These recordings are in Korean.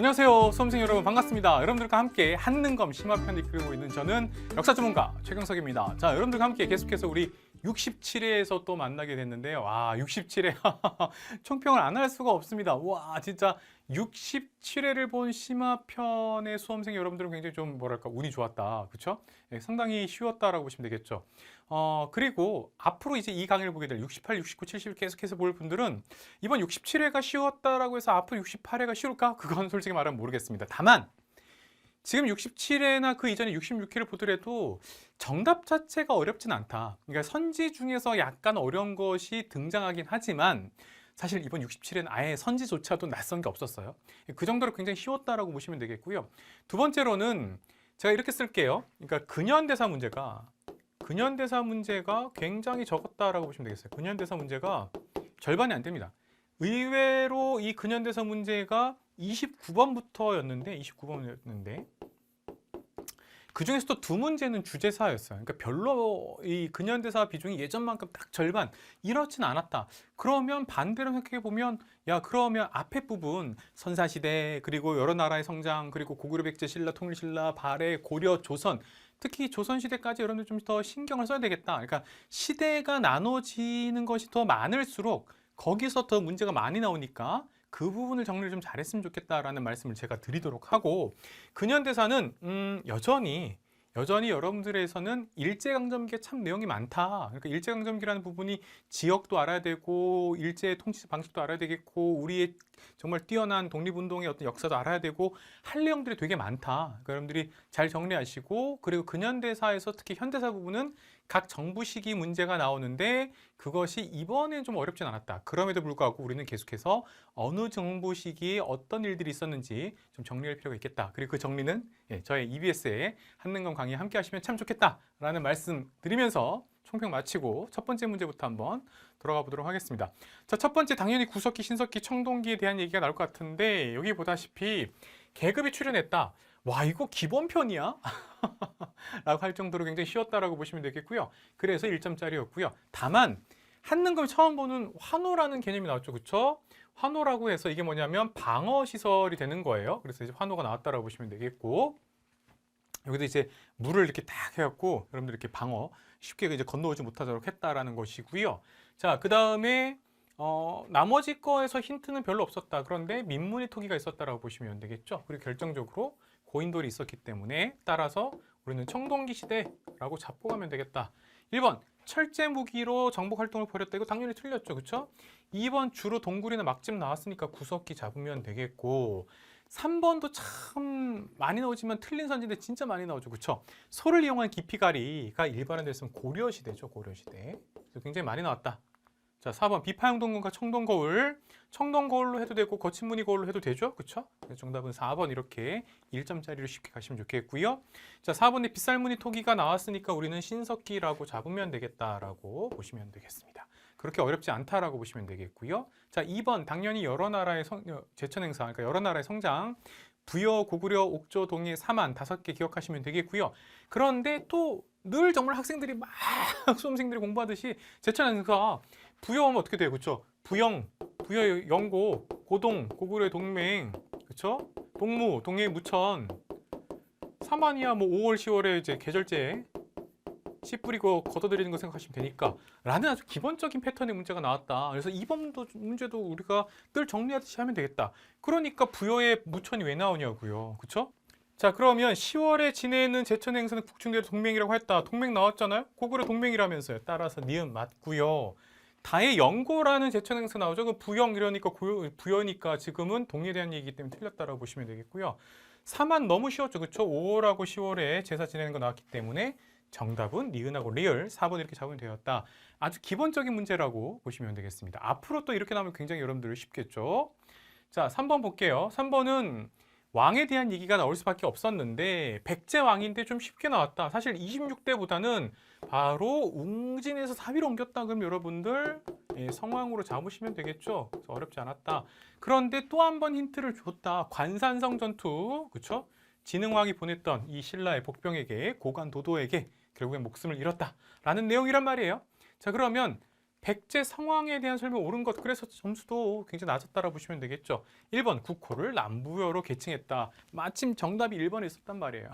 안녕하세요, 수험생 여러분 반갑습니다. 여러분들과 함께 한능검 심화편 이끌고 있는 저는 역사 전문가 최경석입니다. 자, 여러분들과 함께 계속해서 우리 67회에서 또 만나게 됐는데요. 67회 총평을 안 할 수가 없습니다. 와, 진짜 67회를 본 심화편의 수험생 여러분들은 굉장히 좀 뭐랄까 운이 좋았다, 그렇죠? 네, 상당히 쉬웠다라고 보시면 되겠죠. 그리고 앞으로 이제 이 강의를 보게 될 68, 69, 70을 계속해서 볼 분들은 이번 67회가 쉬웠다라고 해서 앞으로 68회가 쉬울까? 그건 솔직히 말하면 모르겠습니다. 다만 지금 67회나 그 이전에 66회를 보더라도 정답 자체가 어렵진 않다. 그러니까 선지 중에서 약간 어려운 것이 등장하긴 하지만 사실 이번 67회는 아예 선지조차도 낯선 게 없었어요. 그 정도로 굉장히 쉬웠다라고 보시면 되겠고요. 두 번째로는 제가 이렇게 쓸게요. 그러니까 근현대사 문제가 굉장히 적었다라고 보시면 되겠어요. 근현대사 문제가 절반이 안 됩니다. 의외로 이 근현대사 문제가 29번부터였는데 그 중에서 또 두 문제는 주제사였어요. 그러니까 별로 이 근현대사 비중이 예전만큼 딱 절반 이렇진 않았다. 그러면 반대로 생각해 보면 그러면 앞에 부분 선사시대 그리고 여러 나라의 성장 그리고 고구려 백제 신라 통일 신라 발해 고려 조선 특히 조선시대까지 여러분들 좀 더 신경을 써야 되겠다. 그러니까 시대가 나눠지는 것이 더 많을수록 거기서 더 문제가 많이 나오니까 그 부분을 정리를 좀 잘했으면 좋겠다라는 말씀을 제가 드리도록 하고, 근현대사는 여전히 여러분들에서는 일제강점기에 참 내용이 많다. 그러니까 일제강점기라는 부분이 지역도 알아야 되고 일제의 통치 방식도 알아야 되겠고 우리의 정말 뛰어난 독립운동의 어떤 역사도 알아야 되고 할 내용들이 되게 많다. 그러니까 여러분들이 잘 정리하시고, 그리고 근현대사에서 특히 현대사 부분은 각 정부 시기 문제가 나오는데 그것이 이번엔 좀 어렵진 않았다. 그럼에도 불구하고 우리는 계속해서 어느 정부 시기에 어떤 일들이 있었는지 좀 정리할 필요가 있겠다. 그리고 그 정리는 저의 EBS의 한능검 강의 함께 하시면 참 좋겠다라는 말씀 드리면서 총평 마치고 첫 번째 문제부터 한번 들어가 보도록 하겠습니다. 자, 첫 번째 당연히 구석기, 신석기, 청동기에 대한 얘기가 나올 것 같은데 여기 보다시피 계급이 출연했다. 와, 이거 기본편이야? 라고 할 정도로 굉장히 쉬웠다라고 보시면 되겠고요. 그래서 1점짜리였고요. 다만 한능검 처음 보는 환호라는 개념이 나왔죠. 그렇죠? 환호라고 해서 이게 뭐냐면 방어 시설이 되는 거예요. 그래서 이제 환호가 나왔다라고 보시면 되겠고, 여기도 이제 물을 이렇게 딱 해갖고 여러분들 이렇게 방어 쉽게 이제 건너오지 못하도록 했다라는 것이고요. 자, 그 다음에 나머지 거에서 힌트는 별로 없었다. 그런데 민문의 토기가 있었다라고 보시면 되겠죠. 그리고 결정적으로 고인돌이 있었기 때문에 따라서 우리는 청동기 시대라고 잡고 가면 되겠다. 1번 철제 무기로 정복 활동을 벌였다. 이거 당연히 틀렸죠. 그렇죠? 2번 주로 동굴이나 막집 나왔으니까 구석기 잡으면 되겠고, 3번도 참 많이 나오지만 틀린 선지인데 진짜 많이 나오죠. 그렇죠? 소를 이용한 기피가리가 일반화됐으면 고려시대죠. 고려시대. 그래서 굉장히 많이 나왔다. 자, 4번 비파형 동굴과 청동거울. 청동거울로 해도 되고 거친무늬 거울로 해도 되죠. 그렇죠? 정답은 4번 이렇게 1점짜리로 쉽게 가시면 좋겠고요. 자, 4번에 빗살무늬 토기가 나왔으니까 우리는 신석기라고 잡으면 되겠다라고 보시면 되겠습니다. 그렇게 어렵지 않다라고 보시면 되겠고요. 자, 2번 당연히 여러 나라의 제천 행사, 그러니까 여러 나라의 성장, 부여, 고구려, 옥조, 동해, 사만 5개 기억하시면 되겠고요. 그런데 또 늘 정말 학생들이 막 수험생들이 공부하듯이 제천 행사 부여하면 어떻게 돼요? 그렇죠? 부영, 부여, 영고, 고동, 고구려 동맹, 그렇죠? 동무, 동해, 무천, 사만이야 뭐 5월, 10월에 이제 계절제 씨 뿌리고 걷어들이는 거 생각하시면 되니까 라는 아주 기본적인 패턴의 문제가 나왔다. 그래서 이번 문제도 우리가 늘 정리하듯이 하면 되겠다. 그러니까 부여에 무천이 왜 나오냐고요. 그렇죠? 자, 그러면 10월에 지내는 제천 행사는 북충대로 동맹이라고 했다. 동맹 나왔잖아요. 고구려 동맹이라면서요. 따라서 니은 맞고요. 다의 영고라는 제천 행사 나오죠. 그 부영 이러니까 부여니까 지금은 동해에 대한 얘기이기 때문에 틀렸다라고 보시면 되겠고요. 3만 너무 쉬웠죠. 그렇죠? 5월하고 10월에 제사 지내는 거 나왔기 때문에 정답은 니은하고 리을 4번 이렇게 잡으면 되었다. 아주 기본적인 문제라고 보시면 되겠습니다. 앞으로 또 이렇게 나오면 굉장히 여러분들 쉽겠죠. 자, 3번 볼게요. 3번은 왕에 대한 얘기가 나올 수밖에 없었는데 백제 왕인데 좀 쉽게 나왔다. 사실 26대보다는 바로 웅진에서 사위로 옮겼다. 그럼 여러분들 성왕으로 잡으시면 되겠죠. 그래서 어렵지 않았다. 그런데 또 한 번 힌트를 줬다. 관산성 전투, 그렇죠? 진흥왕이 보냈던 이 신라의 복병에게 고관 도도에게 결국엔 목숨을 잃었다라는 내용이란 말이에요. 자, 그러면 백제 상황에 대한 설명 옳은 것, 그래서 점수도 굉장히 낮았다라고 보시면 되겠죠. 1번 국호를 남부여로 계칭했다. 마침 정답이 1번에 있었단 말이에요.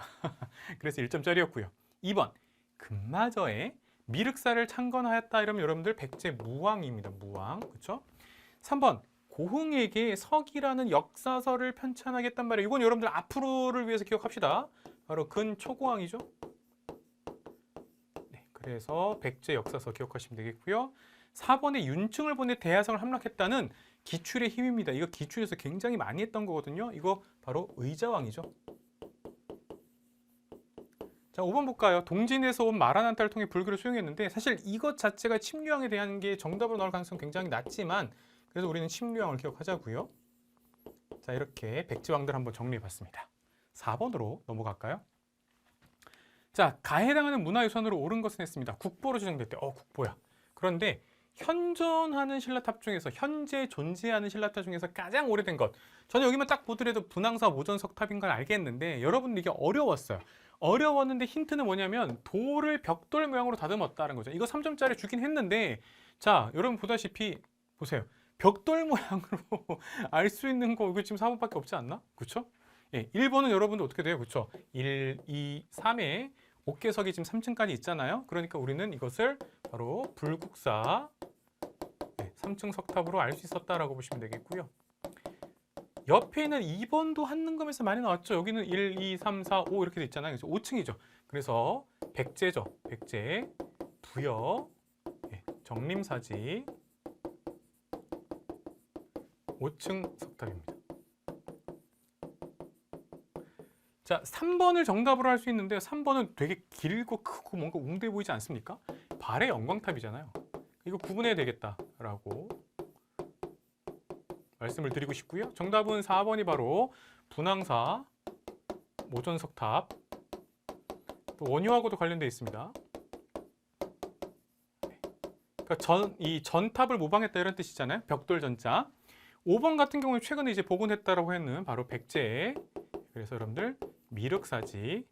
그래서 1점짜리였고요. 2번 금마저에 미륵사를 창건하였다. 이러면 여러분들 백제 무왕입니다. 무왕. 그렇죠? 3번 고흥에게 석이라는 역사서를 편찬하겠단 말이에요. 이건 여러분들 앞으로를 위해서 기억합시다. 바로 근초고왕이죠. 네, 그래서 백제 역사서 기억하시면 되겠고요. 4번에 윤충을 보내 대야성을 함락했다는 기출의 힘입니다. 이거 기출에서 굉장히 많이 했던 거거든요. 이거 바로 의자왕이죠. 자, 5번 볼까요? 동진에서 온 마라난타를 통해 불교를 수용했는데 사실 이것 자체가 침류왕에 대한 게 정답으로 나올 가능성이 굉장히 낮지만 그래서 우리는 침류왕을 기억하자고요. 자, 이렇게 백제왕들 한번 정리해봤습니다. 4번으로 넘어갈까요? 자, 가에 해당하는 문화유산으로 옳은 것은 했습니다. 국보로 지정됐대. 국보야. 그런데 현존하는 신라탑 중에서 현재 존재하는 신라탑 중에서 가장 오래된 것. 저는 여기만 딱 보더라도 분황사 모전석탑인 걸 알겠는데 여러분들 이게 어려웠어요. 어려웠는데 힌트는 뭐냐면 돌을 벽돌 모양으로 다듬었다는 거죠. 이거 3점짜리 주긴 했는데 자, 여러분 보다시피 보세요. 벽돌 모양으로 알 수 있는 거 이거 지금 4번밖에 없지 않나? 그렇죠? 예, 1번은 여러분들 어떻게 돼요? 그렇죠? 1, 2, 3에 옥계석이 지금 3층까지 있잖아요. 그러니까 우리는 이것을 바로 불국사 3층 석탑으로 알 수 있었다라고 보시면 되겠고요. 옆에 있는 2번도 한능검에서 많이 나왔죠. 여기는 1, 2, 3, 4, 5 이렇게 돼 있잖아요. 그래서 5층이죠. 그래서 백제죠. 백제, 부여, 정림사지 5층 석탑입니다. 자, 3번을 정답으로 할 수 있는데요. 3번은 되게 길고 크고 뭔가 웅대 보이지 않습니까? 발의 영광탑이잖아요. 이거 구분해야 되겠다라고 말씀을 드리고 싶고요. 정답은 4번이 바로 분황사 모전석탑, 또 원효하고도 관련되어 있습니다. 그러니까 이 전탑을 모방했다 이런 뜻이잖아요. 벽돌 전자. 5번 같은 경우는 최근에 이제 복원했다라고 했는 바로 백제. 그래서 여러분들 미륵사지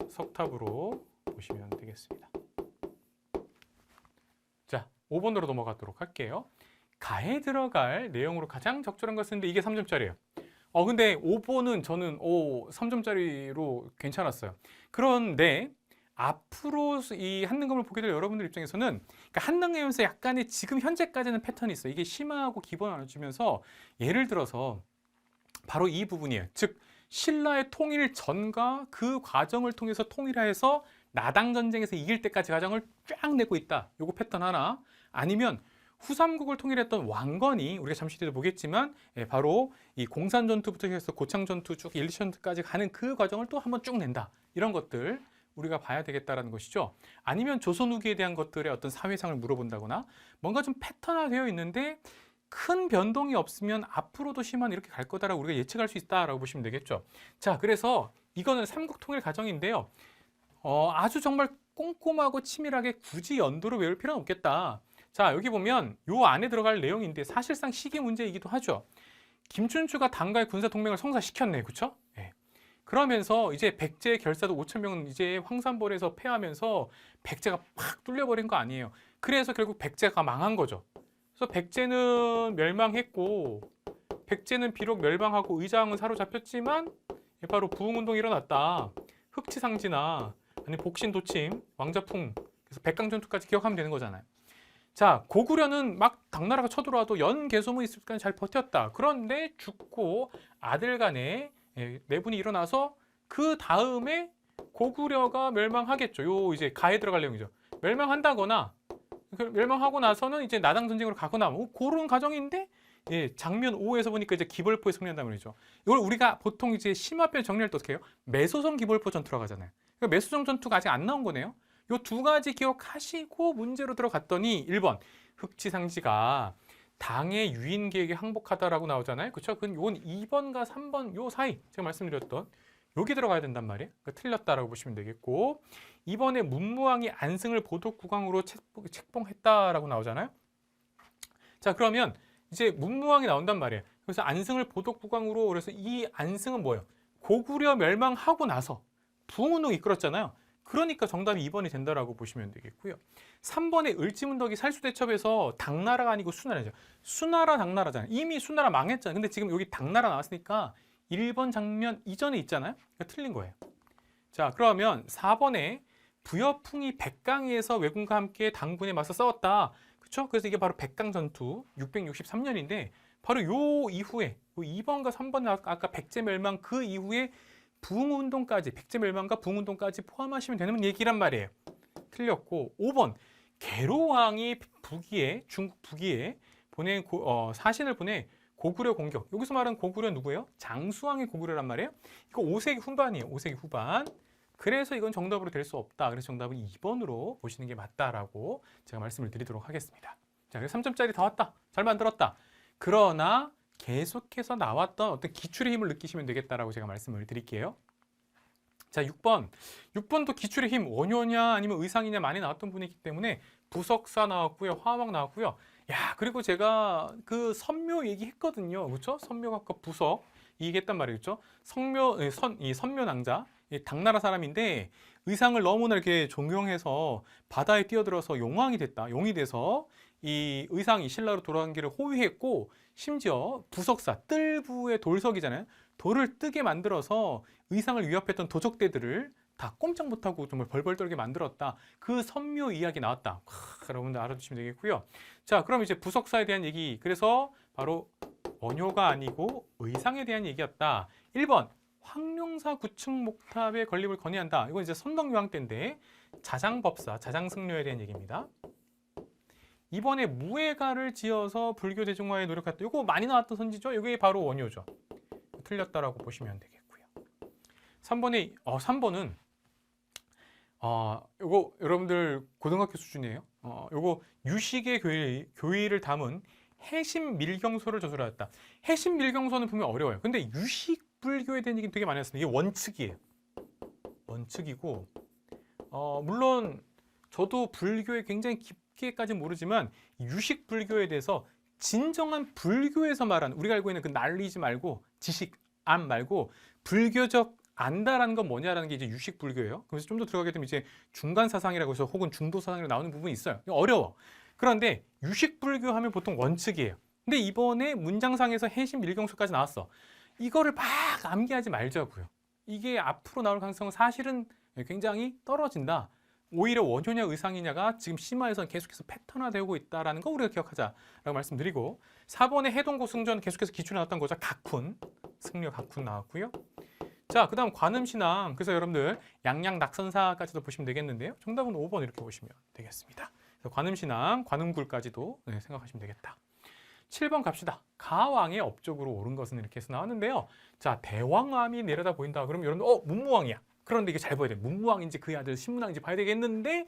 석탑으로 보시면 되겠습니다. 자, 5번으로 넘어가도록 할게요. 가에 들어갈 내용으로 가장 적절한 것을 쓰는데 이게 3점짜리예요. 근데 5번은 저는 3점짜리로 괜찮았어요. 그런데 앞으로 이 한능검을 보게 될 여러분들 입장에서는 그러니까 한능검에서 약간의 지금 현재까지는 패턴이 있어요. 이게 심화하고 기본 나눠주면서 예를 들어서 바로 이 부분이에요. 즉 신라의 통일 전과 그 과정을 통해서 통일해서 나당 전쟁에서 이길 때까지 과정을 쫙 내고 있다. 요거 패턴 하나. 아니면 후삼국을 통일했던 왕건이 우리가 잠시 뒤에도 보겠지만 바로 이 공산 전투부터 해서 고창 전투 쭉 일리 전투까지 가는 그 과정을 또 한번 쭉 낸다. 이런 것들 우리가 봐야 되겠다라는 것이죠. 아니면 조선 후기에 대한 것들의 어떤 사회상을 물어본다거나 뭔가 좀 패턴화되어 있는데 큰 변동이 없으면 앞으로도 심한 이렇게 갈 거다라고 우리가 예측할 수 있다라고 보시면 되겠죠. 자, 그래서 이거는 삼국 통일 과정인데요. 아주 정말 꼼꼼하고 치밀하게 굳이 연도로 외울 필요는 없겠다. 자, 여기 보면 요 안에 들어갈 내용인데 사실상 시기 문제이기도 하죠. 김춘추가 당과의 군사 동맹을 성사시켰네, 그렇죠? 네. 그러면서 이제 백제 결사도 5,000명은 이제 황산벌에서 패하면서 백제가 팍 뚫려버린 거 아니에요. 그래서 결국 백제가 망한 거죠. 그래서 백제는 멸망했고, 백제는 비록 멸망하고 의장은 사로잡혔지만 바로 부흥운동이 일어났다. 흑치상진아, 아니 복신도침, 왕자풍, 그래서 백강전투까지 기억하면 되는 거잖아요. 자, 고구려는 막 당나라가 쳐들어와도 연개소문 있을 때까지 잘 버텼다. 그런데 죽고 아들 간에 내분이 일어나서 그 다음에 고구려가 멸망하겠죠. 요 이제 가에 들어갈 내용이죠. 멸망한다거나 멸망하고 나서는 이제 나당 전쟁으로 가거나 뭐 그런 과정인데 장면 5에서 보니까 이제 기벌포에 승리한다는 말이죠. 이걸 우리가 보통 이제 심화편 정리할 때 어떻게 해요? 매소성 기벌포 전투라고 하잖아요. 그러니까 매소성 전투가 아직 안 나온 거네요. 요 두 가지 기억하시고 문제로 들어갔더니 1번 흑치상지가 당의 유인 계획에 항복하다라고 나오잖아요. 그렇죠? 그건 요건 2번과 3번 요 사이 제가 말씀드렸던 여기 들어가야 된단 말이에요. 그러니까 틀렸다라고 보시면 되겠고 2번에 문무왕이 안승을 보독국왕으로 책봉했다라고 나오잖아요. 자, 그러면 이제 문무왕이 나온단 말이에요. 그래서 안승을 보독국왕으로 그래서 이 안승은 뭐예요? 고구려 멸망하고 나서 부흥운동 이끌었잖아요. 그러니까 정답이 2번이 된다라고 보시면 되겠고요. 3번에 을지문덕이 살수대첩에서 당나라가 아니고 수나라죠. 수나라 당나라잖아요. 이미 수나라 망했잖아요. 근데 지금 여기 당나라 나왔으니까 1번 장면 이전에 있잖아요. 그러니까 틀린 거예요. 자, 그러면 4번에 부여풍이 백강에서 왜군과 함께 당군에 맞서 싸웠다. 그렇죠? 그래서 이게 바로 백강 전투 663년인데 바로 요 이후에 요 2번과 3번 아까 백제멸망 그 이후에 부흥운동까지 백제멸망과 부흥운동까지 포함하시면 되는 얘기란 말이에요. 틀렸고 5번 계로왕이 북위에 중국 북위에 보낸 사신을 보내 고구려 공격. 여기서 말하는 고구려 누구예요? 장수왕의 고구려란 말이에요. 이거 5세기 후반이에요. 5세기 후반. 그래서 이건 정답으로 될 수 없다. 그래서 정답은 2번으로 보시는 게 맞다라고 제가 말씀을 드리도록 하겠습니다. 자, 그래서 3점짜리 다 왔다. 잘 만들었다. 그러나 계속해서 나왔던 어떤 기출의 힘을 느끼시면 되겠다라고 제가 말씀을 드릴게요. 자, 6번. 6번도 기출의 힘 원효냐 아니면 의상이냐 많이 나왔던 분이기 때문에 부석사 나왔고요. 화왕 나왔고요. 야, 그리고 제가 그 선묘 얘기했거든요. 그렇죠? 선묘각과 부석 얘기했단 말이죠. 이 선묘낭자, 당나라 사람인데 의상을 너무나 이렇게 존경해서 바다에 뛰어들어서 용왕이 됐다. 용이 돼서 이 의상이 신라로 돌아간 길을 호위했고 심지어 부석사, 뜰부의 돌석이잖아요. 돌을 뜨게 만들어서 의상을 위협했던 도적대들을 다 꼼짝 못하고 정말 벌벌 떨게 만들었다. 그 선묘 이야기 나왔다. 여러분들 알아두시면 되겠고요. 자, 그럼 이제 부석사에 대한 얘기. 그래서 바로 원효가 아니고 의상에 대한 얘기였다. 1번 황룡사 구층 목탑의 건립을 건의한다. 이건 이제 선덕여왕 때인데 자장법사, 자장승려에 대한 얘기입니다. 2번에 무예가를 지어서 불교 대중화에 노력했다. 이거 많이 나왔던 선지죠. 이게 바로 원효죠. 틀렸다라고 보시면 되겠고요. 3번은 요거 여러분들 고등학교 수준이에요. 요거 유식의 교의를 담은 해심밀경서를 저술하였다. 해심밀경서는 분명 어려워요. 근데 유식 불교에 대한 얘기는 되게 많이 했습니다. 이게 원칙이에요. 원칙이고 물론 저도 불교에 굉장히 깊게까지는 모르지만 유식 불교에 대해서 진정한 불교에서 말하는 우리가 알고 있는 그 난리지 말고 지식 안 말고 불교적 안다라는 건 뭐냐라는 게 이제 유식 불교예요. 그래서 좀 더 들어가게 되면 이제 중간 사상이라고 해서 혹은 중도 사상이라고 나오는 부분이 있어요. 어려워. 그런데 유식 불교 하면 보통 원칙이에요. 근데 이번에 문장상에서 해심 밀경수까지 나왔어. 이거를 막 암기하지 말자고요. 이게 앞으로 나올 가능성은 사실은 굉장히 떨어진다. 오히려 원효냐 의상이냐가 지금 심화에서 계속해서 패턴화되고 있다는 거 우리가 기억하자라고 말씀드리고 4번의 해동고 승전 계속해서 기출에 나왔던 거죠. 각훈, 승려 각훈 나왔고요. 자, 그 다음 관음신앙. 그래서 여러분들 양양 낙선사까지도 보시면 되겠는데요. 정답은 5번 이렇게 보시면 되겠습니다. 관음신앙, 관음굴까지도 생각하시면 되겠다. 7번 갑시다. 가왕의 업적으로 옳은 것은 이렇게 해서 나왔는데요. 자, 대왕암이 내려다 보인다. 그럼 여러분들 문무왕이야. 그런데 이게 잘 봐야 돼. 문무왕인지 그의 아들 신문왕인지 봐야 되겠는데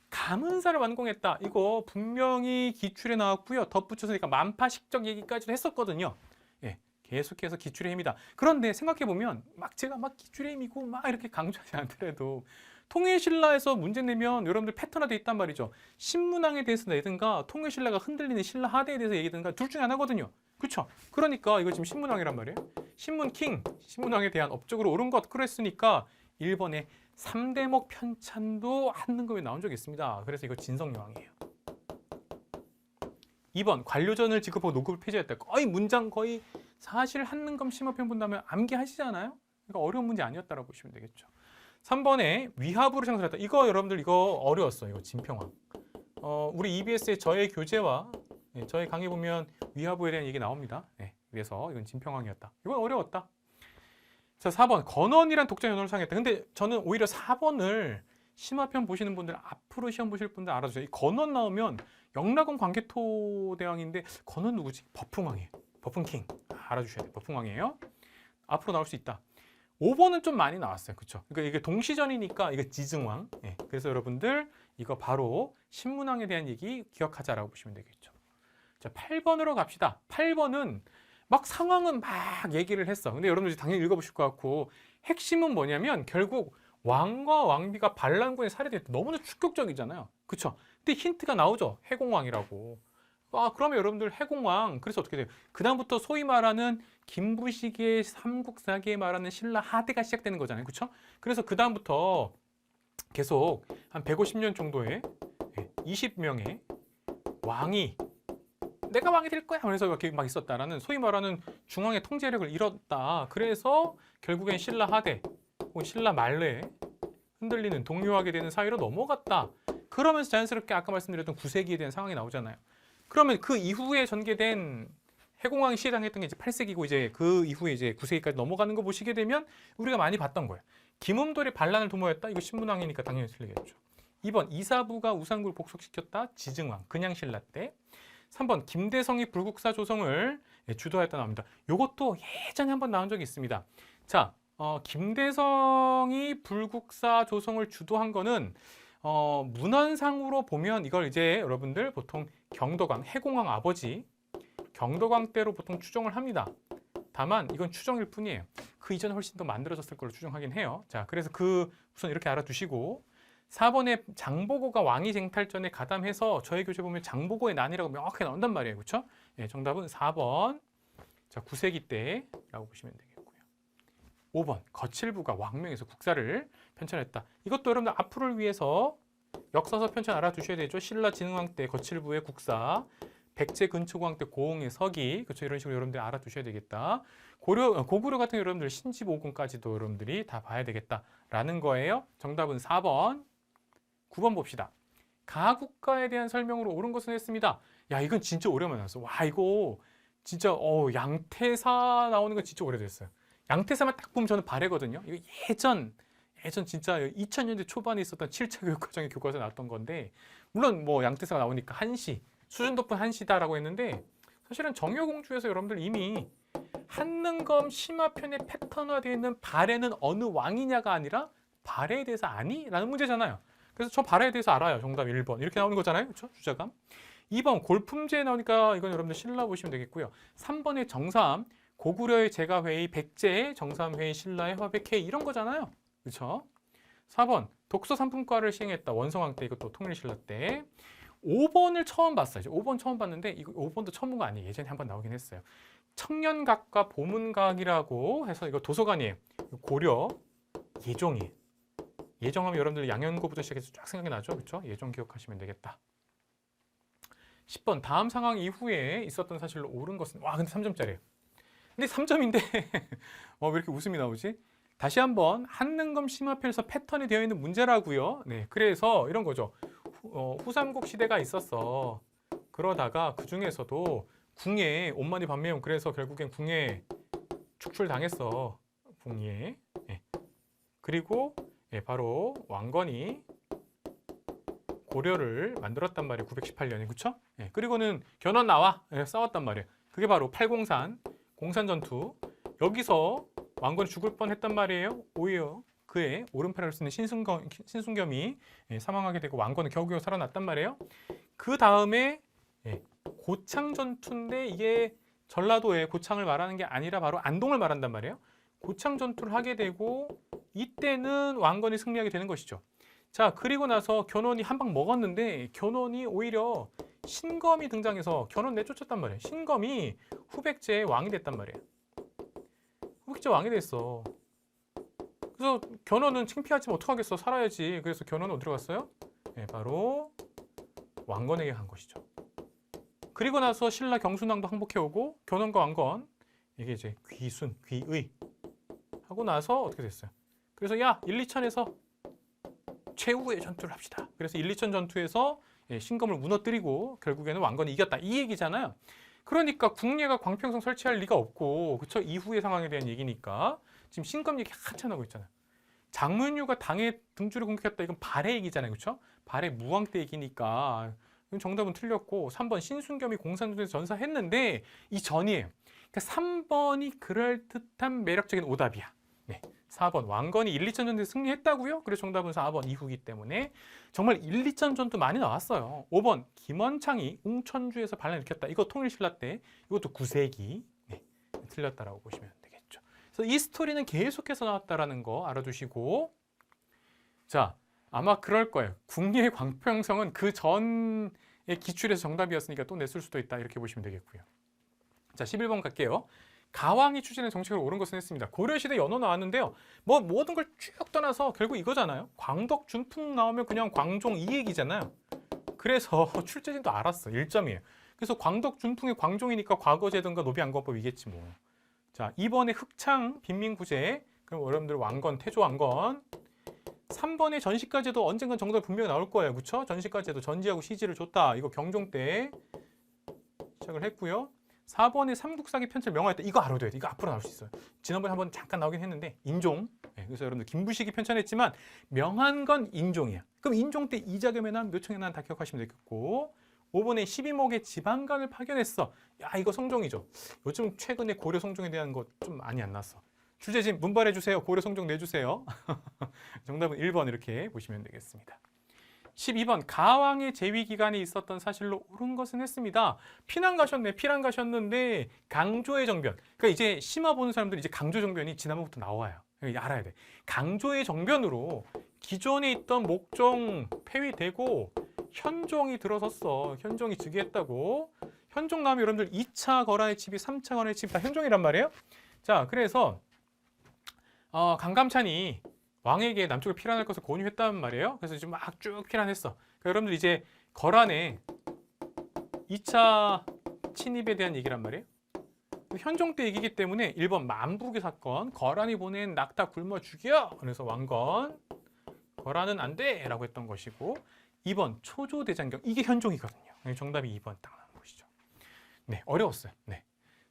가문사를 완공했다. 이거 분명히 기출에 나왔고요. 덧붙여서 그러니까 만파식적 얘기까지도 했었거든요. 예, 계속해서 기출의 힘이다. 그런데 생각해보면 제가 기출의 힘이고 이렇게 강조하지 않더라도 통일신라에서 문제 내면 여러분들 패턴화돼 있단 말이죠. 신문왕에 대해서 내든가 통일신라가 흔들리는 신라 하대에 대해서 얘기든가 둘 중에 하나거든요. 그렇죠? 그러니까 이거 지금 신문왕이란 말이에요. 신문킹, 신문왕에 대한 업적으로 옳은 것 그랬으니까 1번에 3대목 편찬도 한능검에 나온 적이 있습니다. 그래서 이거 진성여왕이에요. 2번 관료전을 지급하고 노급을 폐지했다. 거의 문장 거의 사실 한능검 심화편 본다면 암기하시잖아요. 그러니까 어려운 문제 아니었다라고 보시면 되겠죠. 3번에 위화부를 창설했다. 이거 여러분들 이거 어려웠어요. 이거 진평왕. 우리 EBS의 저의 교재와 저의 강의 보면 위화부에 대한 얘기 나옵니다. 그래서 이건 진평왕이었다. 이건 어려웠다. 자, 4번 건원이란 독자 연호를 상했다. 근데 저는 오히려 4번을 심화편 보시는 분들 앞으로 시험 보실 분들 알아주세요. 이 건원 나오면 영락원 광개토 대왕인데 건원 누구지? 버풍왕이에요. 버풍킹 알아주셔야 돼요. 버풍왕이에요. 앞으로 나올 수 있다. 5번은 좀 많이 나왔어요. 그렇죠? 그러니까 이게 동시전이니까 이거 지증왕. 그래서 여러분들 이거 바로 신문왕에 대한 얘기 기억하자라고 보시면 되겠죠. 자, 8번으로 갑시다. 8번은 상황은 얘기를 했어. 근데 여러분들 당연히 읽어보실 것 같고 핵심은 뭐냐면 결국 왕과 왕비가 반란군에 살해됐다. 너무나 충격적이잖아요. 그렇죠? 근데 힌트가 나오죠. 해공왕이라고. 그러면 여러분들 해공왕 그래서 어떻게 돼요? 그 다음부터 소위 말하는 김부식의 삼국사기에 말하는 신라 하대가 시작되는 거잖아요. 그렇죠? 그래서 그 다음부터 계속 한 150년 정도의 20명의 왕이 내가 왕이 될 거야. 그래서 이렇게 막 있었다라는 소위 말하는 중앙의 통제력을 잃었다. 그래서 결국엔 신라 하대 혹은 신라 말레에 흔들리는 동요하게 되는 사회로 넘어갔다. 그러면서 자연스럽게 아까 말씀드렸던 9세기에 대한 상황이 나오잖아요. 그러면 그 이후에 전개된 해공왕이 시해당했던 게 이제 8세기고 이제 그 이후에 이제 9세기까지 넘어가는 거 보시게 되면 우리가 많이 봤던 거예요. 김음돌이 반란을 도모했다. 이거 신문왕이니까 당연히 틀리겠죠. 2번 이사부가 우상국을 복속시켰다. 지증왕 그냥 신라 때. 3번 김대성이 불국사 조성을 주도했다 나옵니다. 이것도 예전에 한번 나온 적이 있습니다. 자, 김대성이 불국사 조성을 주도한 거는 문헌상으로 보면 이걸 이제 여러분들 보통 경덕왕, 해공왕 아버지 경덕왕 때로 보통 추정을 합니다. 다만 이건 추정일 뿐이에요. 그 이전에 훨씬 더 만들어졌을 걸로 추정하긴 해요. 자, 그래서 우선 이렇게 알아두시고 4번에 장보고가 왕위 쟁탈전에 가담해서 저의 교재 보면 장보고의 난이라고 명확하게 나온단 말이에요. 그렇죠? 예, 정답은 4번. 자, 9세기 때라고 보시면 되겠고요. 5번 거칠부가 왕명에서 국사를 편찬했다. 이것도 여러분들 앞으로를 위해서 역사서 편찬 알아두셔야 되죠. 신라 진흥왕 때 거칠부의 국사, 백제 근초고왕 때 고흥의 서기, 그렇죠? 이런 식으로 여러분들이 알아두셔야 되겠다. 고구려 같은 여러분들 신지오군까지도 여러분들이 다 봐야 되겠다라는 거예요. 정답은 4번. 9번 봅시다. 가국가에 대한 설명으로 옳은 것은 했습니다. 야, 이건 진짜 오랜만에 나왔어. 와, 이거 진짜 양태사 나오는 건 진짜 오래됐어요. 양태사만 딱 보면 저는 발해거든요. 이거 예전 진짜 2000년대 초반에 있었던 7차 교육과정의 교과서에 나왔던 건데, 물론 뭐 양태사가 나오니까 한시, 수준 높은 한시다라고 했는데, 사실은 정여공주에서 여러분들 이미 한능검 심화편에 패턴화되어 있는 발해는 어느 왕이냐가 아니라 발해에 대해서 아니? 라는 문제잖아요. 그래서 저 발해에 대해서 알아요. 정답 1번. 이렇게 나오는 거잖아요. 그렇죠? 주자감. 2번 골품제에 나오니까 이건 여러분들 신라 보시면 되겠고요. 3번의 정삼, 고구려의 제가회의, 백제의 정삼회의, 신라의 화백회의 이런 거잖아요. 그렇죠? 4번 독서 상품과를 시행했다. 원성왕 때 이것도 통일신라 때. 5번을 처음 봤어요. 5번 처음 봤는데 이거 5번도 처음 본 거 아니에요. 예전에 한번 나오긴 했어요. 청년각과 보문각이라고 해서 이거 도서관이에요. 고려 예종이. 예정하면 여러분들 양현고부터 시작해서 쫙 생각이 나죠. 그렇죠? 예정 기억하시면 되겠다. 10번 다음 상황 이후에 있었던 사실로 옳은 것은 와 근데 3점짜리예요. 근데 3점인데 왜 이렇게 웃음이 나오지? 다시 한번 한능검 심화편에서 패턴이 되어 있는 문제라고요. 네, 그래서 이런 거죠. 후삼국 시대가 있었어. 그러다가 그 중에서도 궁예 온만이 반매용 그래서 결국엔 궁예 축출당했어. 궁예. 네. 그리고 바로 왕건이 고려를 만들었단 말이에요. 918년에 그쵸? 그리고는 견훤 나와 싸웠단 말이에요. 그게 바로 팔공산 공산전투. 여기서 왕건이 죽을 뻔했단 말이에요. 오히려 그의 오른팔을 쓰는 신순겸이 사망하게 되고 왕건은 겨우겨우 살아났단 말이에요. 그 다음에 고창 전투인데 이게 전라도의 고창을 말하는 게 아니라 바로 안동을 말한단 말이에요. 고창 전투를 하게 되고 이때는 왕건이 승리하게 되는 것이죠. 자, 그리고 나서 견훤이 한 방 먹었는데 견훤이 오히려 신검이 등장해서 견훤 내쫓았단 말이에요. 신검이 후백제의 왕이 됐단 말이에요. 후백제 왕이 됐어. 그래서 견훤은 창피하지만 어떡하겠어. 살아야지. 그래서 견훤은 어디로 갔어요? 바로 왕건에게 간 것이죠. 그리고 나서 신라 경순왕도 항복해오고 견훤과 왕건 이게 이제 귀순, 귀의 하고 나서 어떻게 됐어요? 그래서 야 1, 2천에서 최후의 전투를 합시다. 그래서 1, 2천 전투에서 신검을 무너뜨리고 결국에는 왕건이 이겼다. 이 얘기잖아요. 그러니까 궁예가 광평성 설치할 리가 없고 그쵸? 이후의 상황에 대한 얘기니까 지금 신검 얘기 한참 하고 있잖아요. 장문유가 당의 등주를 공격했다. 이건 발해 얘기잖아요. 그렇죠? 발해 무왕 때 얘기니까 정답은 틀렸고 3번 신순겸이 공산전에서 전사했는데 이 전이에요. 그러니까 3번이 그럴듯한 매력적인 오답이야. 네. 4번 왕건이 1, 2천 전투에 승리했다고요? 그래서 정답은 4번 이후기 때문에 정말 1, 2천 전투 많이 나왔어요. 5번 김원창이 웅천주에서 반란을 일으켰다. 이거 통일신라 때 이것도 9세기 네. 틀렸다라고 보시면 되겠죠. 그래서 이 스토리는 계속해서 나왔다라는 거 알아두시고 자 아마 그럴 거예요. 궁예의 광평성은 그 전에 기출에서 정답이었으니까 또 냈을 수도 있다 이렇게 보시면 되겠고요. 자 11번 갈게요. 가왕이 추진한 정책으로 옳은 것은 했습니다. 고려시대 연호 나왔는데요. 뭐 모든 걸 쭉 떠나서 결국 이거잖아요. 광덕 준풍 나오면 그냥 광종 이 얘기잖아요. 그래서 출제진도 알았어. 1점이에요. 그래서 광덕 준풍이 광종이니까 과거제든가 노비안건법이겠지 뭐. 자, 2번에 흑창 빈민구제. 그럼 여러분들 왕건 태조 왕건. 3번에 전시까지도 언젠간 정답 분명히 나올 거예요. 그쵸? 전시까지도 전지하고 시지를 줬다. 이거 경종 때 시작을 했고요. 4번에 삼국사기 편철 명화했다. 이거 알아둬야 돼. 이거 앞으로 나올 수 있어요. 지난번에 한번 잠깐 나오긴 했는데 인종. 네, 그래서 여러분들 김부식이 편찬했지만 명한 건 인종이야. 그럼 인종 때 이자겸의 난, 묘청의 난 다 기억하시면 되겠고 5번에 12목의 지방간을 파견했어. 야 이거 성종이죠. 요즘 최근에 고려 성종에 대한 거 좀 많이 안 났어. 출제진 분발해 주세요. 고려 성종 내주세요. 정답은 1번 이렇게 보시면 되겠습니다. 12번 가왕의 재위 기간에 있었던 사실로 옳은 것은 했습니다. 피난 가셨는데 강조의 정변. 그러니까 이제 심화 보는 사람들이 이제 강조 정변이 지난번부터 나와요. 알아야 돼. 강조의 정변으로 기존에 있던 목종 폐위되고 현종이 들어섰어. 현종이 즉위했다고. 현종 나오면 여러분들 2차 거란의 칩이 3차 거란의 칩 다 현종이란 말이에요. 자, 그래서 강감찬이 왕에게 남쪽을 피란할 것을 권유했단 말이에요. 그래서 지금 막 쭉 피란했어. 그러니까 여러분들 이제 거란의 2차 침입에 대한 얘기란 말이에요. 현종 때 얘기이기 때문에 1번 만북의 사건, 거란이 보낸 낙타 굶어 죽여. 그래서 왕건, 거란은 안 돼! 라고 했던 것이고 2번 초조대장경, 이게 현종이거든요. 정답이 2번 딱 나온 것이죠. 네, 어려웠어요. 네.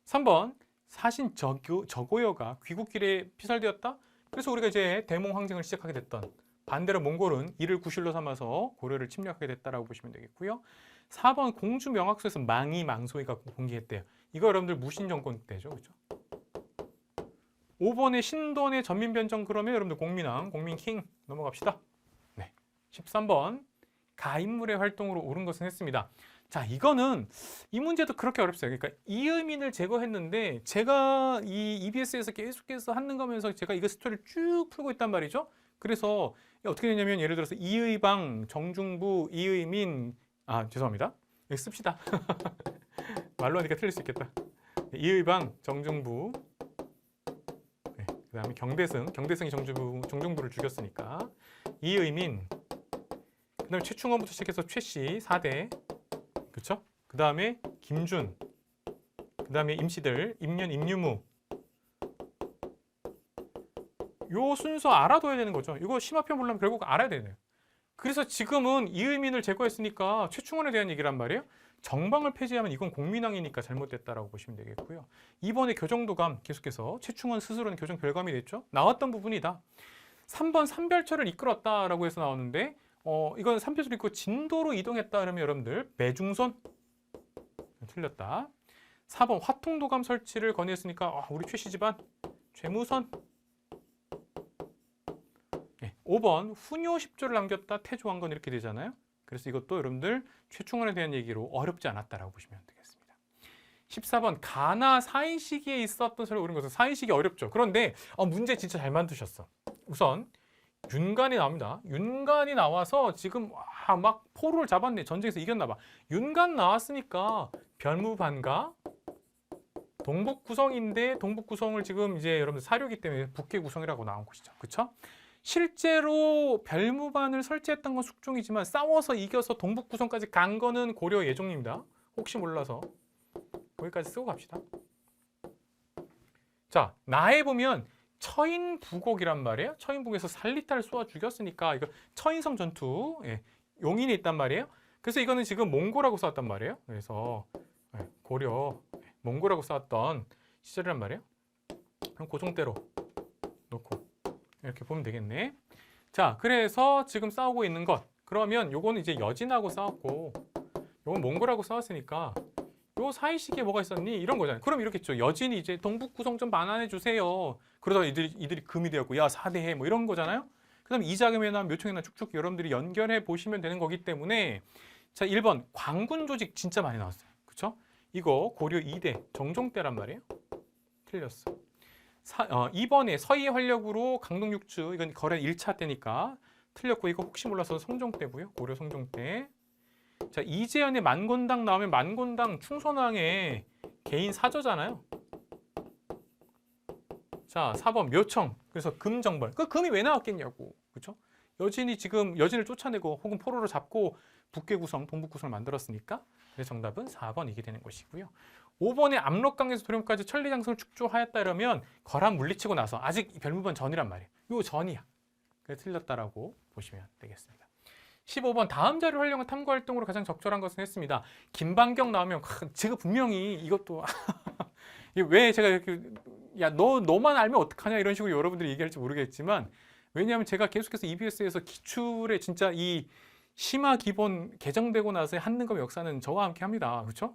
3번 사신 저고여가 귀국길에 피살되었다. 그래서 우리가 이제 대몽 항쟁을 시작하게 됐던, 반대로 몽골은 이를 구실로 삼아서 고려를 침략하게 됐다라고 보시면 되겠고요. 4번 공주 명학서에서 망이 망소이가 공개했대요. 이거 여러분들 무신 정권 때죠, 그렇죠? 5번에 신돈의 전민변정, 그러면 여러분들 공민왕, 공민킹 넘어갑시다. 네. 13번 가인물의 활동으로 옳은 것은 했습니다. 자, 이거는 이 문제도 그렇게 어렵어요. 그러니까 이의민을 제거했는데 제가 이 EBS에서 계속해서 하는 거면서 제가 이거 스토리를 쭉 풀고 있단 말이죠. 그래서 어떻게 되냐면 예를 들어서 이의방, 정중부, 이의민, 죄송합니다. 여기 씁시다. 말로 하니까 틀릴 수 있겠다. 이의방, 정중부, 네, 그 다음에 경대승이 정중부를 죽였으니까 이의민, 그 다음에 최충원부터 시작해서 최씨 4대, 그렇죠? 그 다음에 김준, 그 다음에 임씨들 임년, 임유무. 요 순서 알아둬야 되는 거죠. 이거 심화편 보려면 결국 알아야 되네요. 그래서 지금은 이의민을 제거했으니까 최충원에 대한 얘기란 말이에요. 정방을 폐지하면 이건 공민왕이니까 잘못됐다라고 보시면 되겠고요. 이번에 교정도감 계속해서 최충원 스스로는 교정 결감이 됐죠. 나왔던 부분이다. 3번 삼별처를 이끌었다라고 해서 나오는데 이건 삼별처를 이끌고 진도로 이동했다 그러면 여러분들 매중선 틀렸다. 4번 화통도감 설치를 건의했으니까 우리 최씨 집안 최무선. 네, 5번 훈요 10조를 남겼다 태조왕건 이렇게 되잖아요. 그래서 이것도 여러분들 최충원에 대한 얘기로 어렵지 않았다라고 보시면 되겠습니다. 14번 가나 사인 시기에 있었던 소리 옳은 것은 사인 시기 어렵죠. 그런데 문제 진짜 잘 만드셨어. 우선 윤관이 나옵니다. 윤관이 나와서 지금 막 포로를 잡았네. 전쟁에서 이겼나 봐. 윤관 나왔으니까 별무반가 동북 구성인데 동북 구성을 지금 이제 여러분들 사료기 때문에 북해 구성이라고 나온 것이죠. 그렇죠? 실제로 별무반을 설치했던 건 숙종이지만 싸워서 이겨서 동북 구성까지 간 거는 고려 예종입니다. 혹시 몰라서 거기까지 쓰고 갑시다. 자, 나에 보면 처인부곡이란 말이에요. 처인부곡에서 살리타를 쏘아 죽였으니까 이거 처인성 전투, 용인에 있단 말이에요. 그래서 이거는 지금 몽고라고 싸웠단 말이에요. 그래서 고려 몽고라고 싸웠던 시절이란 말이에요. 그럼 고정대로 놓고 이렇게 보면 되겠네. 자, 그래서 지금 싸우고 있는 것, 그러면 요거는 이제 여진하고 싸웠고 요건 몽골하고 싸웠으니까 요 사이 시기에 뭐가 있었니? 이런 거잖아요. 그럼 이렇겠죠. 여진이 이제 동북 구성 좀 반환해 주세요. 그러다가 이들이 금이 되었고 야 사대해 뭐 이런 거잖아요. 그 다음에 이자금이나 묘청이나 쭉쭉 여러분들이 연결해 보시면 되는 거기 때문에 자, 1번 광군 조직 진짜 많이 나왔어요. 그쵸? 이거 고려 2대 정종 때란 말이에요. 틀렸어. 2번에 서희 활력으로 강동 6주, 이건 거래 1차 때니까 틀렸고, 이거 혹시 몰라서 성종 때고요. 고려 성종 때. 자, 이재현의 만곤당 나오면 만곤당 충선왕의 개인 사저잖아요. 자, 4번 묘청. 그래서 금정벌. 그 금이 왜 나왔겠냐고. 그렇죠? 여진이 지금 여진을 쫓아내고 혹은 포로로 잡고 북괴구성, 동북구성을 만들었으니까 그래서 정답은 4번 이게 되는 것이고요. 5번에 압록강에서 도령까지 천리장성을 축조하였다 이러면 거란 물리치고 나서 아직 별무번 전이란 말이에요. 요 전이야. 그래서 틀렸다라고 보시면 되겠습니다. 15번 다음 자료를 활용한 탐구 활동으로 가장 적절한 것은 했습니다. 김반경 나오면 제가 분명히 이것도 왜 제가 이렇게 야 너만 알면 어떡하냐 이런 식으로 여러분들이 얘기할지 모르겠지만 왜냐하면 제가 계속해서 EBS에서 기출에 진짜 이 심화 기본 개정되고 나서의 한능검 역사는 저와 함께 합니다. 그렇죠?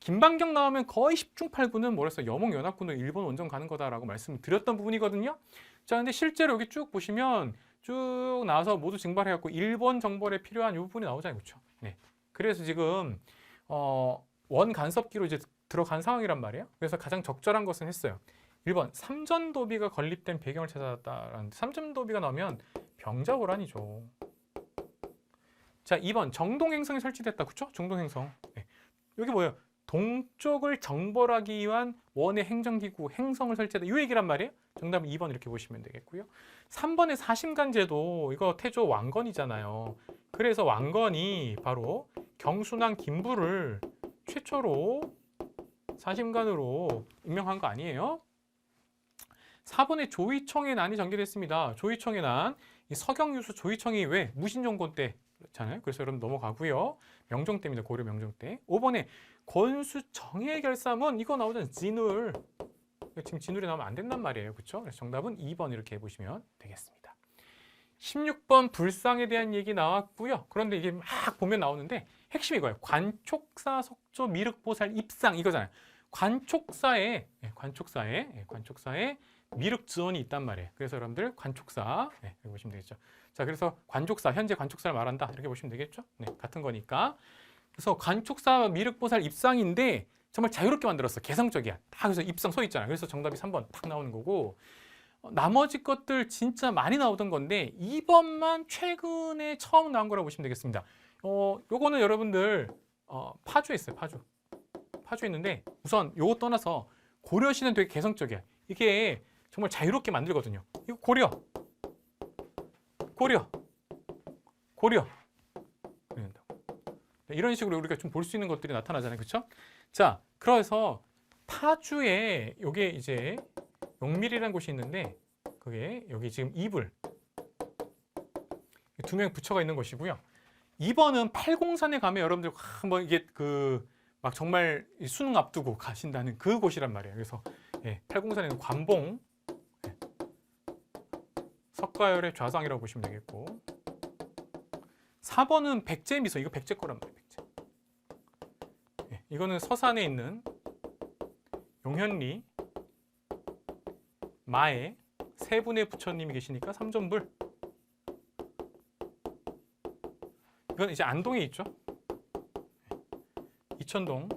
김반경 나오면 거의 10중 8구는 뭐랬어 여몽연합군으로 일본 원정 가는 거다라고 말씀드렸던 부분이거든요. 자, 근데 실제로 여기 쭉 보시면 쭉 나와서 모두 증발해갖고 일본 정벌에 필요한 이 부분이 나오잖아요. 그렇죠? 네. 그래서 지금 원 간섭기로 이제 들어간 상황이란 말이에요. 그래서 가장 적절한 것은 했어요. 1번 삼전도비가 건립된 배경을 찾아왔다라는데 삼전도비가 나오면 병자호란이죠. 자, 2번 정동행성이 설치됐다. 그렇죠? 정동행성. 네. 여기 뭐예요? 동쪽을 정벌하기 위한 원의 행정기구 행성을 설치했다. 이 얘기란 말이에요. 정답은 2번 이렇게 보시면 되겠고요. 3번의 사심간제도 이거 태조 왕건이잖아요. 그래서 왕건이 바로 경순왕 김부를 최초로 사심간으로 임명한 거 아니에요? 4번에 조이청의 난이 전개됐습니다. 조이청의 난, 이 서경유수 조이청이 왜 무신정권 때잖아요. 그래서 여러분 넘어가고요. 명종 때입니다. 고려 명종 때. 5번에 권수정의 결사문 이거 나오잖아요. 진울. 지금 진울이 나오면 안 된단 말이에요. 그렇죠? 그래서 정답은 2번 이렇게 보시면 되겠습니다. 16번 불상에 대한 얘기 나왔고요. 그런데 이게 막 보면 나오는데 핵심이 이거예요. 관촉사 석조 미륵보살 입상 이거잖아요. 관촉사에 미륵 지원이 있단 말이에요. 그래서 여러분들 관촉사 이렇게 보시면 되겠죠. 자, 그래서 관촉사 현재 관촉사를 말한다 이렇게 보시면 되겠죠. 네, 같은 거니까. 그래서 관촉사 미륵보살 입상인데 정말 자유롭게 만들었어. 개성적이야. 딱 그래서 입상 서 있잖아요. 그래서 정답이 3번 딱 나오는 거고. 나머지 것들 진짜 많이 나오던 건데 2번만 최근에 처음 나온 거라고 보시면 되겠습니다. 요거는 여러분들 파주에 있어요. 파주에 있는데 우선 요거 떠나서 고려시는 되게 개성적이야. 이게 정말 자유롭게 만들거든요. 이거 고려 이런 식으로 우리가 좀 볼 수 있는 것들이 나타나잖아요. 그렇죠? 자, 그래서 파주에 요게 이제 용밀이라는 곳이 있는데 그게 여기 지금 이불 두 명 부처가 있는 곳이고요. 2번은 팔공산에 가면 여러분들 뭐 이게 막 정말 수능 앞두고 가신다는 그 곳이란 말이에요. 그래서 팔공산에는 관봉 석가열의 좌상이라고 보시면 되겠고 4번은 백제미소 이거 백제 거란 말이에요. 백제. 이거는 서산에 있는 용현리 마에 세 분의 부처님이 계시니까 삼전불. 이건 이제 안동에 있죠. 이천동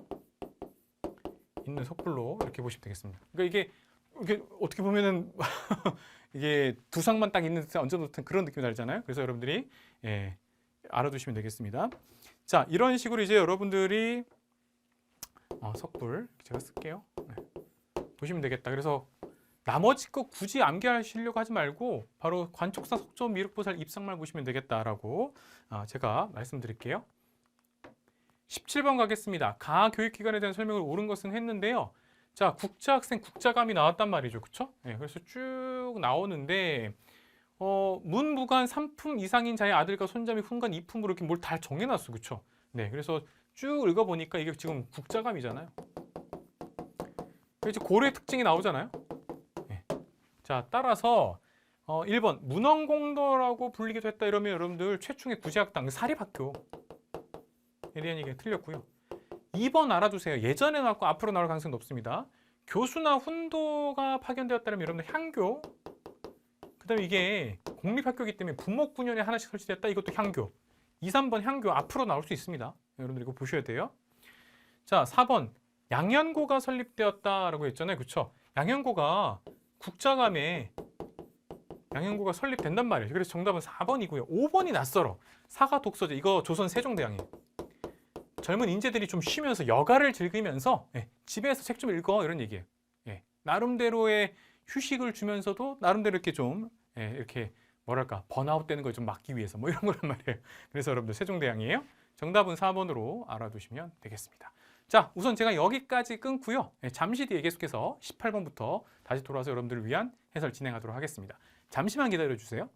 있는 석불로 이렇게 보시면 되겠습니다. 그러니까 이게 어떻게 보면은 이게 두상만 딱 있는 듯한 얹어놓은 그런 느낌이 나잖아요. 그래서 여러분들이 알아두시면 되겠습니다. 자, 이런 식으로 이제 여러분들이 석불 제가 쓸게요. 보시면 되겠다. 그래서 나머지 거 굳이 암기하시려고 하지 말고 바로 관촉사 석조 미륵보살 입상만 보시면 되겠다라고 제가 말씀드릴게요. 17번 가겠습니다. 가교육기관에 대한 설명을 옳은 것은 했는데요. 자, 국자학생 국자감이 나왔단 말이죠. 그쵸? 그래서 쭉 나오는데 문무관 3품 이상인 자의 아들과 손자 및 훈관 2품으로 이렇게 뭘 다 정해놨어. 그쵸? 네, 그래서 쭉 읽어보니까 이게 지금 국자감이잖아요. 이제 고려의 특징이 나오잖아요. 자, 따라서 1번 문헌공도라고 불리기도 했다 이러면 여러분들 최충의 구제학당 사립학교에 대한 얘기가 틀렸고요. 2번 알아두세요. 예전에 나왔고 앞으로 나올 가능성이 높습니다. 교수나 훈도가 파견되었다면 여러분들 향교 그 다음에 이게 공립학교이기 때문에 분목군연에 하나씩 설치됐다. 이것도 향교 2, 3번 향교 앞으로 나올 수 있습니다. 여러분들 이거 보셔야 돼요. 자, 4번 양현고가 설립되었다라고 했잖아요. 그렇죠? 양현고가 국자감에 양현고가 설립된단 말이에요. 그래서 정답은 4번이고요. 5번이 낯설어. 사가 독서제 이거 조선 세종대왕이에요. 젊은 인재들이 좀 쉬면서 여가를 즐기면서 집에서 책 좀 읽어 이런 얘기예요. 나름대로의 휴식을 주면서도 나름대로 이렇게 좀 이렇게 뭐랄까 번아웃 되는 걸 좀 막기 위해서 뭐 이런 거란 말이에요. 그래서 여러분들 세종대왕이에요. 정답은 4번으로 알아두시면 되겠습니다. 자, 우선 제가 여기까지 끊고요. 잠시 뒤에 계속해서 18번부터 다시 돌아와서 여러분들을 위한 해설 진행하도록 하겠습니다. 잠시만 기다려 주세요.